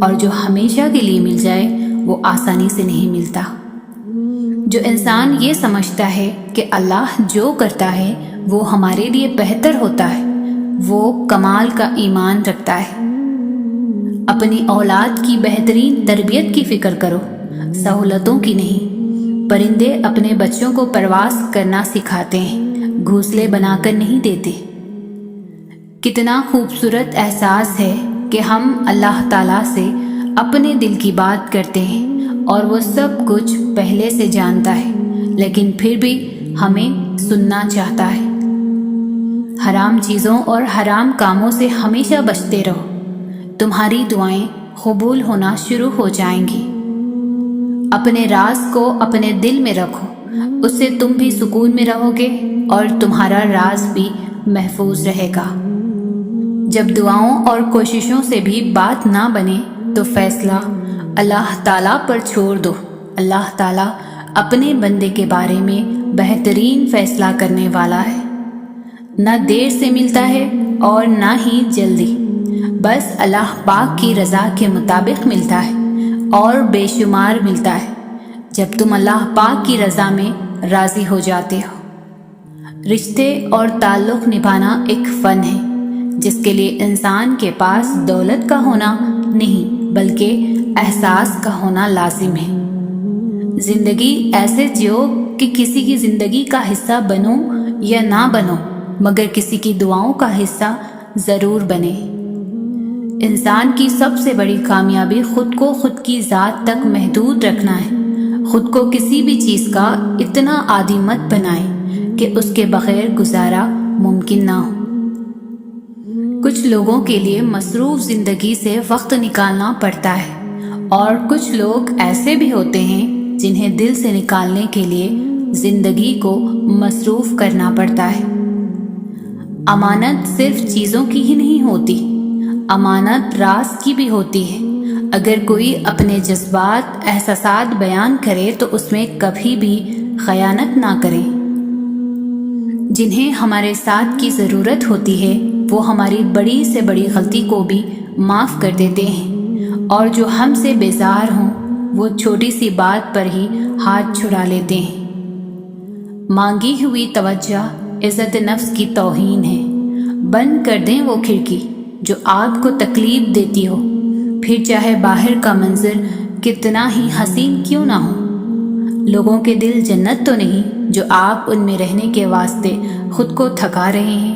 اور جو ہمیشہ کے لیے مل جائے وہ آسانی سے نہیں ملتا۔ جو انسان یہ سمجھتا ہے کہ اللہ جو کرتا ہے وہ ہمارے لیے بہتر ہوتا ہے، وہ کمال کا ایمان رکھتا ہے۔ اپنی اولاد کی بہترین تربیت کی فکر کرو، سہولتوں کی نہیں۔ پرندے اپنے بچوں کو پرواز کرنا سکھاتے ہیں، گھونسلے بنا کر نہیں دیتے۔ کتنا خوبصورت احساس ہے کہ ہم اللہ تعالیٰ سے اپنے دل کی بات کرتے ہیں اور وہ سب کچھ پہلے سے جانتا ہے، لیکن پھر بھی ہمیں سننا چاہتا ہے۔ حرام چیزوں اور حرام کاموں سے ہمیشہ بچتے رہو، تمہاری دعائیں قبول ہونا شروع ہو جائیں گی۔ اپنے راز کو اپنے دل میں رکھو، اس سے تم بھی سکون میں رہو گے اور تمہارا راز بھی محفوظ رہے گا۔ جب دعاؤں اور کوششوں سے بھی بات نہ بنے تو فیصلہ اللہ تعالیٰ پر چھوڑ دو۔ اللہ تعالیٰ اپنے بندے کے بارے میں بہترین فیصلہ کرنے والا ہے۔ نہ دیر سے ملتا ہے اور نہ ہی جلدی، بس اللہ پاک کی رضا کے مطابق ملتا ہے اور بے شمار ملتا ہے جب تم اللہ پاک کی رضا میں راضی ہو جاتے ہو۔ رشتے اور تعلق نبھانا ایک فن ہے جس کے لیے انسان کے پاس دولت کا ہونا نہیں بلکہ احساس کا ہونا لازم ہے۔ زندگی ایسے جیو کہ کسی کی زندگی کا حصہ بنو یا نہ بنو مگر کسی کی دعاؤں کا حصہ ضرور بنے۔ انسان کی سب سے بڑی کامیابی خود کو خود کی ذات تک محدود رکھنا ہے۔ خود کو کسی بھی چیز کا اتنا عادی مت بنائے کہ اس کے بغیر گزارا ممکن نہ ہو۔ کچھ لوگوں کے لیے مصروف زندگی سے وقت نکالنا پڑتا ہے، اور کچھ لوگ ایسے بھی ہوتے ہیں جنہیں دل سے نکالنے کے لیے زندگی کو مصروف کرنا پڑتا ہے۔ امانت صرف چیزوں کی ہی نہیں ہوتی، امانت راز کی بھی ہوتی ہے۔ اگر کوئی اپنے جذبات، احساسات بیان کرے تو اس میں کبھی بھی خیانت نہ کرے۔ جنہیں ہمارے ساتھ کی ضرورت ہوتی ہے وہ ہماری بڑی سے بڑی غلطی کو بھی معاف کر دیتے ہیں، اور جو ہم سے بیزار ہوں وہ چھوٹی سی بات پر ہی ہاتھ چھڑا لیتے ہیں۔ مانگی ہوئی توجہ عزت نفس کی توہین ہے۔ بند کر دیں وہ کھڑکی جو آپ کو تکلیف دیتی ہو، پھر چاہے باہر کا منظر کتنا ہی حسین کیوں نہ ہو۔ لوگوں کے دل جنت تو نہیں جو آپ ان میں رہنے کے واسطے خود کو تھکا رہے ہیں۔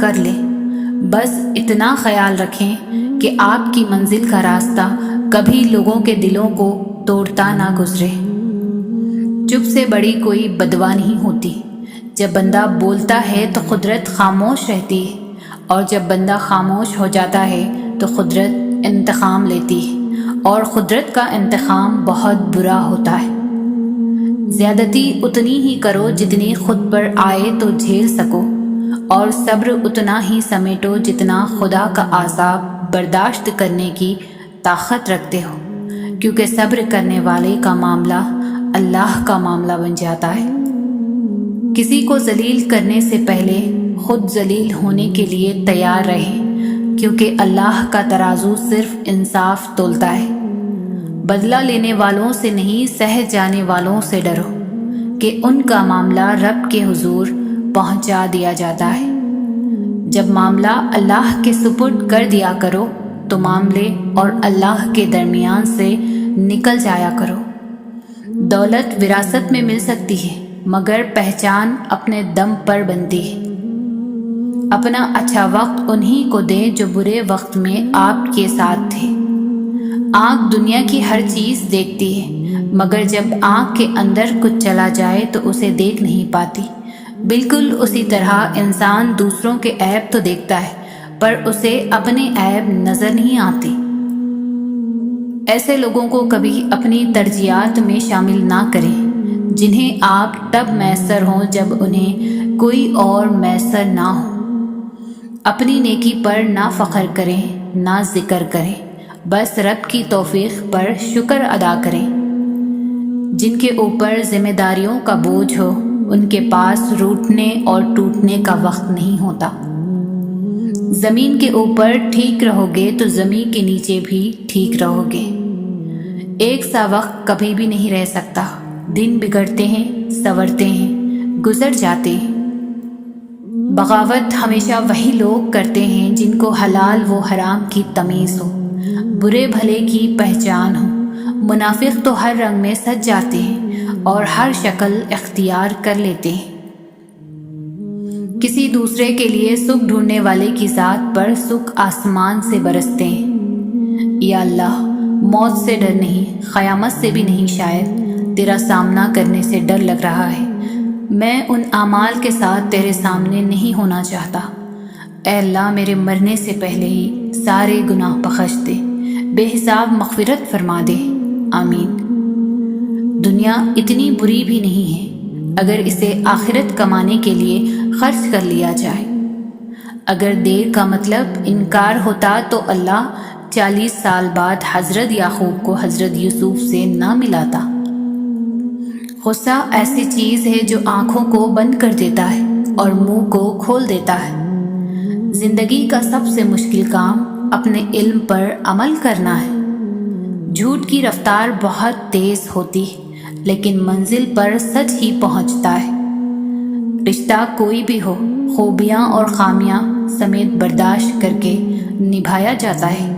کر لیں، بس اتنا خیال رکھیں کہ آپ کی منزل کا راستہ کبھی لوگوں کے دلوں کو توڑتا نہ گزرے۔ چپ سے بڑی کوئی بدوا نہیں ہوتی۔ جب بندہ بولتا ہے تو قدرت خاموش رہتی ہے، اور جب بندہ خاموش ہو جاتا ہے تو قدرت انتقام لیتی ہے، اور قدرت کا انتقام بہت برا ہوتا ہے۔ زیادتی اتنی ہی کرو جتنی خود پر آئے تو جھیل سکو، اور صبر اتنا ہی سمیٹو جتنا خدا کا عذاب برداشت کرنے کی طاقت رکھتے ہو، کیونکہ صبر کرنے والے کا معاملہ اللہ کا معاملہ بن جاتا ہے۔ کسی کو ذلیل کرنے سے پہلے خود ذلیل ہونے کے لیے تیار رہیں، کیونکہ اللہ کا ترازو صرف انصاف تولتا ہے۔ بدلہ لینے والوں سے نہیں، سہ جانے والوں سے ڈرو، کہ ان کا معاملہ رب کے حضور پہنچا دیا جاتا ہے۔ جب معاملہ اللہ کے سپرد کر دیا کرو تو معاملے اور اللہ کے درمیان سے نکل جایا کرو۔ دولت وراثت میں مل سکتی ہے، مگر پہچان اپنے دم پر بنتی ہے۔ اپنا اچھا وقت انہی کو دیں جو برے وقت میں آپ کے ساتھ تھے۔ آنکھ دنیا کی ہر چیز دیکھتی ہے، مگر جب آنکھ کے اندر کچھ چلا جائے تو اسے دیکھ نہیں پاتی۔ بالکل اسی طرح انسان دوسروں کے عیب تو دیکھتا ہے، پر اسے اپنے عیب نظر نہیں آتے۔ ایسے لوگوں کو کبھی اپنی ترجیحات میں شامل نہ کریں، جنہیں آپ تب میسر ہوں جب انہیں کوئی اور میسر نہ ہو۔ اپنی نیکی پر نہ فخر کریں، نہ ذکر کریں، بس رب کی توفیق پر شکر ادا کریں۔ جن کے اوپر ذمہ داریوں کا بوجھ ہو، ان کے پاس روٹنے اور ٹوٹنے کا وقت نہیں ہوتا۔ زمین کے اوپر ٹھیک رہو گے تو زمین کے نیچے بھی ٹھیک رہو گے۔ ایک سا وقت کبھی بھی نہیں رہ سکتا۔ دن بگڑتے ہیں، سنورتے ہیں، گزر جاتے ہیں۔ بغاوت ہمیشہ وہی لوگ کرتے ہیں جن کو حلال و حرام کی تمیز ہو، برے بھلے کی پہچان ہو۔ منافق تو ہر رنگ میں سج جاتے ہیں اور ہر شکل اختیار کر لیتے ہیں۔ کسی دوسرے کے لیے سکھ ڈھونڈنے والے کی ذات پر سکھ آسمان سے برستے ہیں۔ یا اللہ، موت سے ڈر نہیں، قیامت سے بھی نہیں، شاید تیرا سامنا کرنے سے ڈر لگ رہا ہے۔ میں ان اعمال کے ساتھ تیرے سامنے نہیں ہونا چاہتا۔ اے اللہ، میرے مرنے سے پہلے ہی سارے گناہ بخش دے، بے حساب مغفرت فرما دے، آمین۔ دنیا اتنی بری بھی نہیں ہے اگر اسے آخرت کمانے کے لیے خرچ کر لیا جائے۔ اگر دیر کا مطلب انکار ہوتا تو اللہ 40 سال بعد حضرت یعقوب کو حضرت یوسف سے نہ ملاتا۔ غصہ ایسی چیز ہے جو آنکھوں کو بند کر دیتا ہے اور منہ کو کھول دیتا ہے۔ زندگی کا سب سے مشکل کام اپنے علم پر عمل کرنا ہے۔ جھوٹ کی رفتار بہت تیز ہوتی ہے، لیکن منزل پر سچ ہی پہنچتا ہے۔ رشتہ کوئی بھی ہو، خوبیاں اور خامیاں سمیت برداشت کر کے نبھایا جاتا ہے۔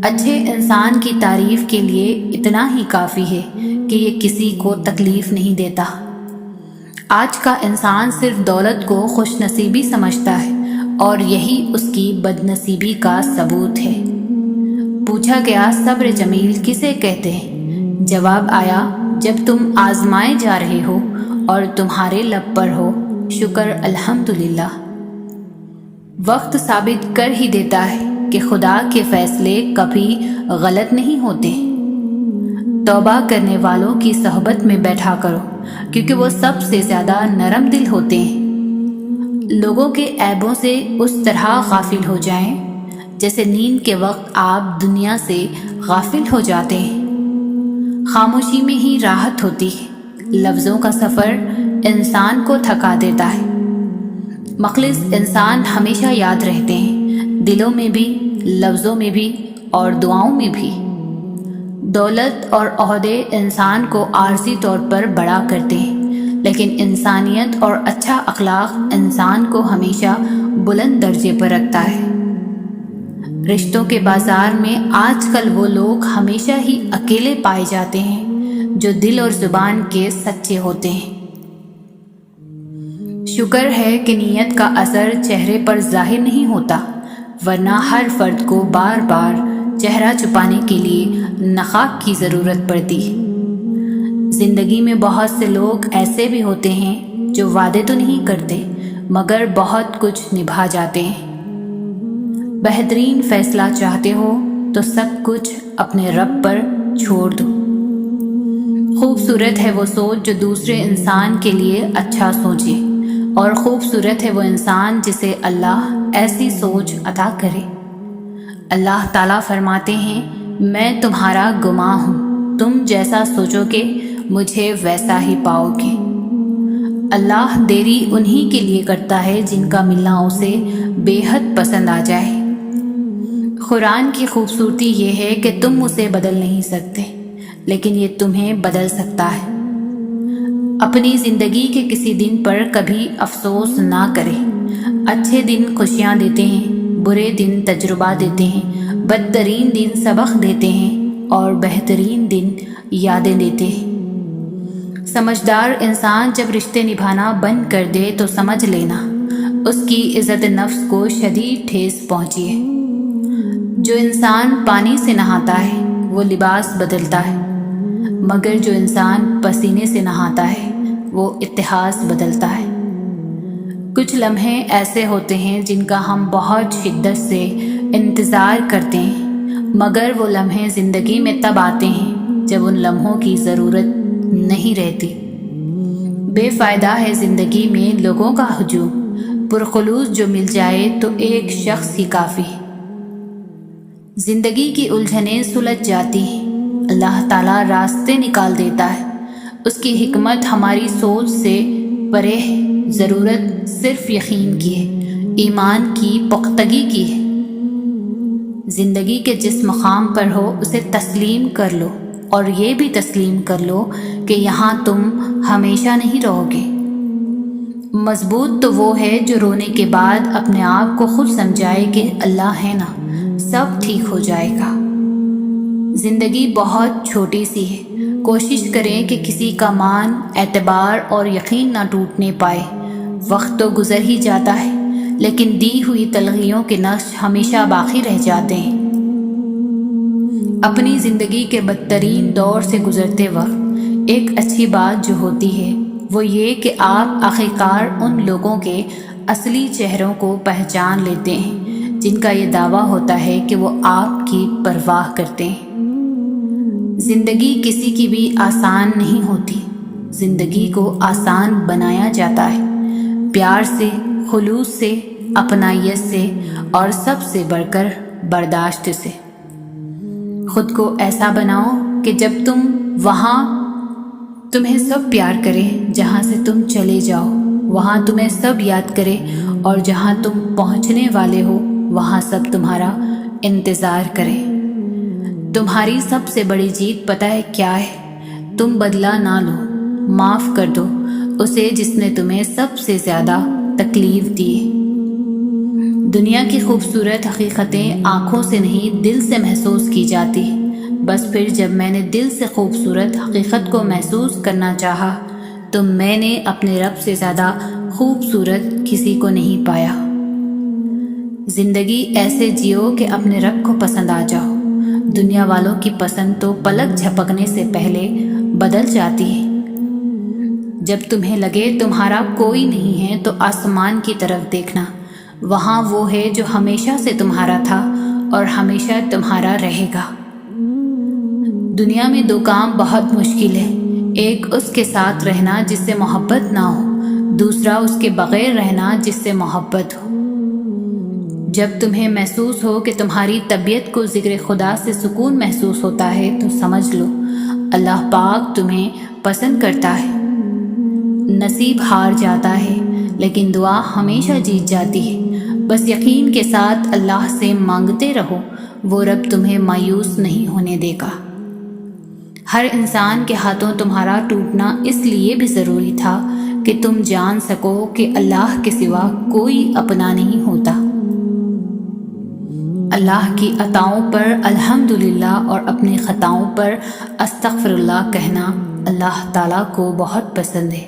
اچھے انسان کی تعریف کے لیے اتنا ہی کافی ہے کہ یہ کسی کو تکلیف نہیں دیتا۔ آج کا انسان صرف دولت کو خوش نصیبی سمجھتا ہے، اور یہی اس کی بد نصیبی کا ثبوت ہے۔ پوچھا گیا، صبر جمیل کسے کہتے ہیں؟ جواب آیا، جب تم آزمائے جا رہے ہو اور تمہارے لب پر ہو شکر الحمدللہ۔ وقت ثابت کر ہی دیتا ہے کہ خدا کے فیصلے کبھی غلط نہیں ہوتے۔ توبہ کرنے والوں کی صحبت میں بیٹھا کرو، کیونکہ وہ سب سے زیادہ نرم دل ہوتے ہیں۔ لوگوں کے عیبوں سے اس طرح غافل ہو جائیں جیسے نیند کے وقت آپ دنیا سے غافل ہو جاتے ہیں۔ خاموشی میں ہی راحت ہوتی ہے۔ لفظوں کا سفر انسان کو تھکا دیتا ہے۔ مخلص انسان ہمیشہ یاد رہتے ہیں، دلوں میں بھی، لفظوں میں بھی اور دعاؤں میں بھی۔ دولت اور عہدے انسان کو عارضی طور پر بڑا کرتے ہیں، لیکن انسانیت اور اچھا اخلاق انسان کو ہمیشہ بلند درجے پر رکھتا ہے۔ رشتوں کے بازار میں آج کل وہ لوگ ہمیشہ ہی اکیلے پائے جاتے ہیں جو دل اور زبان کے سچے ہوتے ہیں۔ شکر ہے کہ نیت کا اثر چہرے پر ظاہر نہیں ہوتا، ورنہ ہر فرد کو بار بار چہرہ چھپانے کے لیے نقاب کی ضرورت پڑتی ہے۔ زندگی میں بہت سے لوگ ایسے بھی ہوتے ہیں جو وعدے تو نہیں کرتے مگر بہت کچھ نبھا جاتے ہیں۔ بہترین فیصلہ چاہتے ہو تو سب کچھ اپنے رب پر چھوڑ دو۔ خوبصورت ہے وہ سوچ جو دوسرے انسان کے لیے اچھا سوچے، اور خوبصورت ہے وہ انسان جسے اللہ ایسی سوچ عطا کرے۔ اللہ تعالیٰ فرماتے ہیں، میں تمہارا گواہ ہوں، تم جیسا سوچو گے مجھے ویسا ہی پاؤ گے۔ اللہ دیری انہی کے لیے کرتا ہے جن کا ملنا اسے بے حد پسند آ جائے۔ قرآن کی خوبصورتی یہ ہے کہ تم اسے بدل نہیں سکتے، لیکن یہ تمہیں بدل سکتا ہے۔ اپنی زندگی کے کسی دن پر کبھی افسوس نہ کرے۔ اچھے دن خوشیاں دیتے ہیں، برے دن تجربہ دیتے ہیں، بدترین دن سبق دیتے ہیں اور بہترین دن یادیں دیتے ہیں۔ سمجھدار انسان جب رشتے نبھانا بند کر دے تو سمجھ لینا اس کی عزت نفس کو شدید ٹھیس پہنچی ہے۔ جو انسان پانی سے نہاتا ہے وہ لباس بدلتا ہے، مگر جو انسان پسینے سے نہاتا ہے وہ اتحاد بدلتا ہے۔ کچھ لمحے ایسے ہوتے ہیں جن کا ہم بہت شدت سے انتظار کرتے ہیں، مگر وہ لمحے زندگی میں تب آتے ہیں جب ان لمحوں کی ضرورت نہیں رہتی۔ بے فائدہ ہے زندگی میں لوگوں کا ہجوم، پرخلوص جو مل جائے تو ایک شخص ہی کافی ہے۔ زندگی کی الجھنیں سلجھ جاتی ہیں، اللہ تعالیٰ راستے نکال دیتا ہے۔ اس کی حکمت ہماری سوچ سے پرے ہے۔ ضرورت صرف یقین کی ہے، ایمان کی پختگی کی ہے۔ زندگی کے جس مقام پر ہو اسے تسلیم کر لو، اور یہ بھی تسلیم کر لو کہ یہاں تم ہمیشہ نہیں رہو گے۔ مضبوط تو وہ ہے جو رونے کے بعد اپنے آپ کو خود سمجھائے کہ اللہ ہے نا، سب ٹھیک ہو جائے گا۔ زندگی بہت چھوٹی سی ہے، کوشش کریں کہ کسی کا مان، اعتبار اور یقین نہ ٹوٹنے پائے۔ وقت تو گزر ہی جاتا ہے، لیکن دی ہوئی تلخیوں کے نقش ہمیشہ باقی رہ جاتے ہیں۔ اپنی زندگی کے بدترین دور سے گزرتے وقت ایک اچھی بات جو ہوتی ہے وہ یہ کہ آپ آخرکار ان لوگوں کے اصلی چہروں کو پہچان لیتے ہیں جن کا یہ دعویٰ ہوتا ہے کہ وہ آپ کی پرواہ کرتے ہیں۔ زندگی کسی کی بھی آسان نہیں ہوتی، زندگی کو آسان بنایا جاتا ہے پیار سے، خلوص سے، اپنائیت سے اور سب سے بڑھ کر برداشت سے۔ خود کو ایسا بناؤ کہ جب تم وہاں تمہیں سب پیار کرے، جہاں سے تم چلے جاؤ وہاں تمہیں سب یاد کرے، اور جہاں تم پہنچنے والے ہو وہاں سب تمہارا انتظار کرے۔ تمہاری سب سے بڑی جیت پتہ ہے کیا ہے؟ تم بدلہ نہ لو، معاف کر دو اسے جس نے تمہیں سب سے زیادہ تکلیف دی۔ دنیا کی خوبصورت حقیقتیں آنکھوں سے نہیں دل سے محسوس کی جاتی، بس پھر جب میں نے دل سے خوبصورت حقیقت کو محسوس کرنا چاہا تو میں نے اپنے رب سے زیادہ خوبصورت کسی کو نہیں پایا۔ زندگی ایسے جیو کہ اپنے رب کو پسند آ جاؤ۔ دنیا والوں کی پسند تو پلک جھپکنے سے پہلے بدل جاتی ہے۔ جب تمہیں لگے تمہارا کوئی نہیں ہے تو آسمان کی طرف دیکھنا، وہاں وہ ہے جو ہمیشہ سے تمہارا تھا اور ہمیشہ تمہارا رہے گا۔ دنیا میں دو کام بہت مشکل ہے، ایک اس کے ساتھ رہنا جس سے محبت نہ ہو، دوسرا اس کے بغیر رہنا جس سے محبت ہو۔ جب تمہیں محسوس ہو کہ تمہاری طبیعت کو ذکر خدا سے سکون محسوس ہوتا ہے تو سمجھ لو اللہ پاک تمہیں پسند کرتا ہے۔ نصیب ہار جاتا ہے لیکن دعا ہمیشہ جیت جاتی ہے۔ بس یقین کے ساتھ اللہ سے مانگتے رہو، وہ رب تمہیں مایوس نہیں ہونے دے گا۔ ہر انسان کے ہاتھوں تمہارا ٹوٹنا اس لیے بھی ضروری تھا کہ تم جان سکو کہ اللہ کے سوا کوئی اپنا نہیں ہوتا۔ اللہ کی عطاؤں پر الحمدللہ اور اپنی خطاؤں پر استغفر اللہ کہنا اللہ تعالیٰ کو بہت پسند ہے۔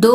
2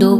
2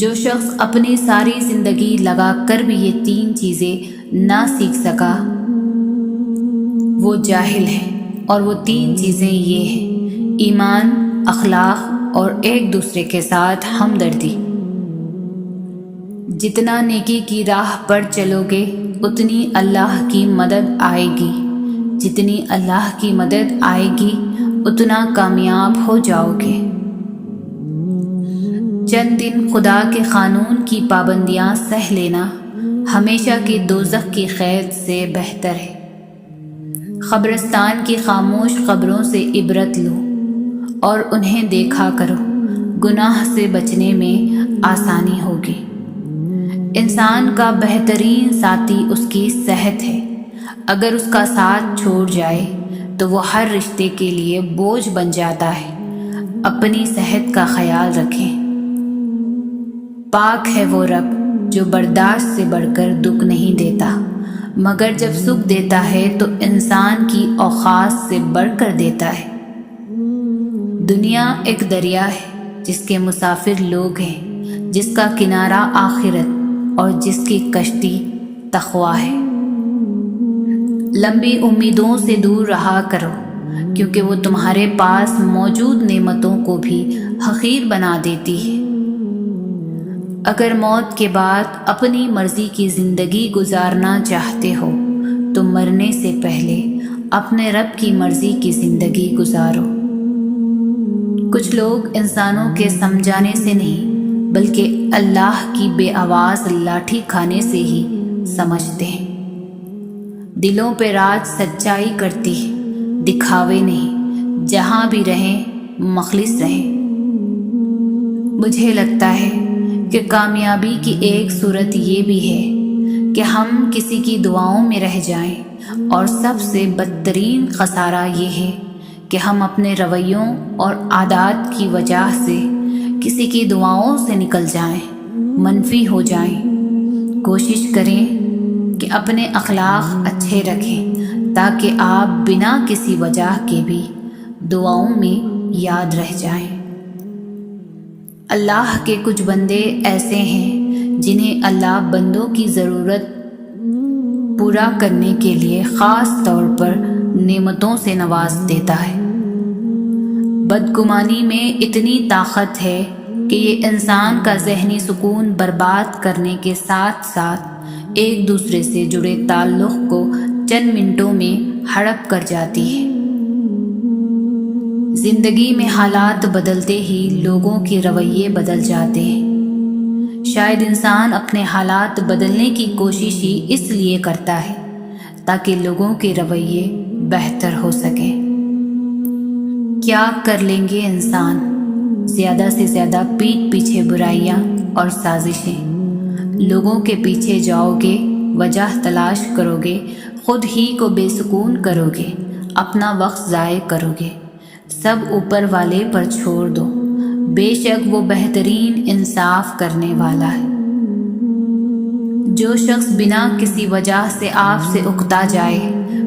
جو شخص اپنی ساری زندگی لگا کر بھی یہ 3 چیزیں نہ سیکھ سکا وہ جاہل ہے، اور وہ 3 چیزیں یہ ہیں: ایمان، اخلاق اور ایک دوسرے کے ساتھ ہمدردی۔ جتنا نیکی کی راہ پر چلو گے اتنی اللہ کی مدد آئے گی، جتنی اللہ کی مدد آئے گی اتنا کامیاب ہو جاؤ گے۔ چند دن خدا کے قانون کی پابندیاں سہ لینا ہمیشہ کی دوزخ کی قید سے بہتر ہے۔ قبرستان کی خاموش قبروں سے عبرت لو اور انہیں دیکھا کرو، گناہ سے بچنے میں آسانی ہوگی۔ انسان کا بہترین ساتھی اس کی صحت ہے، اگر اس کا ساتھ چھوڑ جائے تو وہ ہر رشتے کے لیے بوجھ بن جاتا ہے۔ اپنی صحت کا خیال رکھیں۔ پاک ہے وہ رب جو برداشت سے بڑھ کر دکھ نہیں دیتا، مگر جب سکھ دیتا ہے تو انسان کی اوقات سے بڑھ کر دیتا ہے۔ دنیا ایک دریا ہے جس کے مسافر لوگ ہیں، جس کا کنارہ آخرت اور جس کی کشتی تقویٰ ہے۔ لمبی امیدوں سے دور رہا کرو، کیونکہ وہ تمہارے پاس موجود نعمتوں کو بھی حقیر بنا دیتی ہے۔ اگر موت کے بعد اپنی مرضی کی زندگی گزارنا چاہتے ہو تو مرنے سے پہلے اپنے رب کی مرضی کی زندگی گزارو۔ کچھ لوگ انسانوں کے سمجھانے سے نہیں بلکہ اللہ کی بے آواز لاٹھی کھانے سے ہی سمجھتے ہیں۔ دلوں پہ راج سچائی کرتی ہے، دکھاوے نہیں۔ جہاں بھی رہیں مخلص رہیں۔ مجھے لگتا ہے کہ کامیابی کی ایک صورت یہ بھی ہے کہ ہم کسی کی دعاؤں میں رہ جائیں، اور سب سے بدترین خسارہ یہ ہے کہ ہم اپنے رویوں اور عادات کی وجہ سے کسی کی دعاؤں سے نکل جائیں، منفی ہو جائیں۔ کوشش کریں کہ اپنے اخلاق اچھے رکھیں تاکہ آپ بنا کسی وجہ کے بھی دعاؤں میں یاد رہ جائیں۔ اللہ کے کچھ بندے ایسے ہیں جنہیں اللہ بندوں کی ضرورت پورا کرنے کے لیے خاص طور پر نعمتوں سے نواز دیتا ہے۔ بدگمانی میں اتنی طاقت ہے کہ یہ انسان کا ذہنی سکون برباد کرنے کے ساتھ ساتھ ایک دوسرے سے جڑے تعلق کو چند منٹوں میں ہڑپ کر جاتی ہے۔ زندگی میں حالات بدلتے ہی لوگوں کے رویے بدل جاتے ہیں۔ شاید انسان اپنے حالات بدلنے کی کوشش ہی اس لیے کرتا ہے تاکہ لوگوں کے رویے بہتر ہو سکیں۔ کیا کر لیں گے انسان؟ زیادہ سے زیادہ پیٹھ پیچھے برائیاں اور سازشیں۔ لوگوں کے پیچھے جاؤ گے، وجہ تلاش کرو گے، خود ہی کو بے سکون کرو گے، اپنا وقت ضائع کرو گے، سب اوپر والے پر چھوڑ دو۔ بے شک وہ بہترین انصاف کرنے والا ہے۔ جو شخص بنا کسی وجہ سے آپ سے اکتا جائے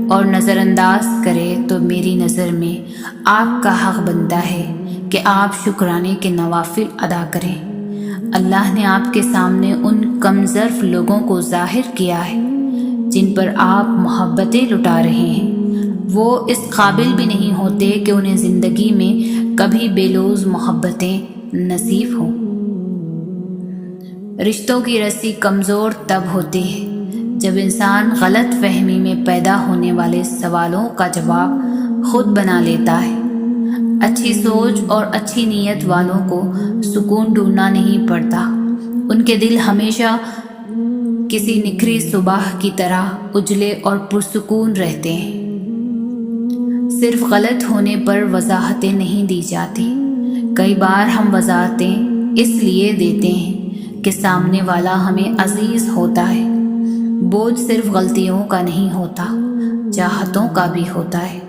اور نظر انداز کرے تو میری نظر میں آپ کا حق بنتا ہے کہ آپ شکرانے کے نوافل ادا کریں۔ اللہ نے آپ کے سامنے ان کم ظرف لوگوں کو ظاہر کیا ہے جن پر آپ محبتیں لٹا رہے ہیں۔ وہ اس قابل بھی نہیں ہوتے کہ انہیں زندگی میں کبھی بے لوز محبتیں نصیب ہوں۔ رشتوں کی رسی کمزور تب ہوتی ہے جب انسان غلط فہمی میں پیدا ہونے والے سوالوں کا جواب خود بنا لیتا ہے۔ اچھی سوچ اور اچھی نیت والوں کو سکون ڈھونڈنا نہیں پڑتا، ان کے دل ہمیشہ کسی نکھری صبح کی طرح اجلے اور پرسکون رہتے ہیں۔ صرف غلط ہونے پر وضاحتیں نہیں دی جاتی، کئی بار ہم وضاحتیں اس لیے دیتے ہیں کہ سامنے والا ہمیں عزیز ہوتا ہے۔ بوجھ صرف غلطیوں کا نہیں ہوتا، چاہتوں کا بھی ہوتا ہے۔